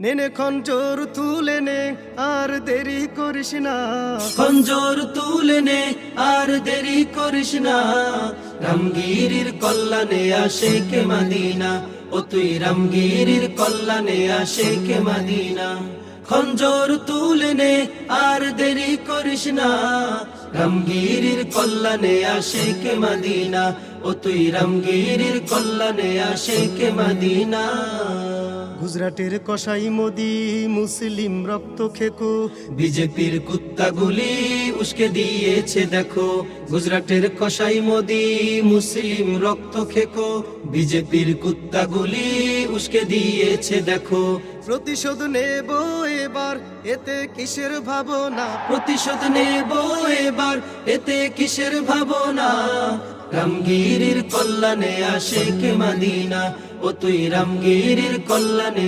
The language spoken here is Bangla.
নেনে খঞ্জর তুলে নে আর দেরি করিস না, খঞ্জর তুলে নে আর দেরি করিস না। রামগিরির কল্যাণে আসে কে মদিনা, ও তুই রামগিরির কল্যাণে আসে কে মদিনা। খঞ্জর তুলে নে আর দেরি করিস না, রামগিরির কল্যাণে আসে কে মদিনা, ও তুই রামগিরির কল্যাণে আসে কে মদিনা। গুজরাটের কসাই মোদি মুসলিম রক্ত খেকো, বিজেপির কুত্তাগুলি উস্কে দিয়েছে দেখো। গুজরাটের কসাই মোদি মুসলিম রক্ত খেকো, বিজেপির কুত্তাগুলি উস্কে দিয়েছে দেখো। প্রতিশোধ নেব এবার এতে কিসের ভাবনা, প্রতিশোধ নেব এবার এতে কিসের ভাবনা। রামগিরির কল্যাণে আসে কে মদিনা, ও তুই রামগিরির কল্যাণে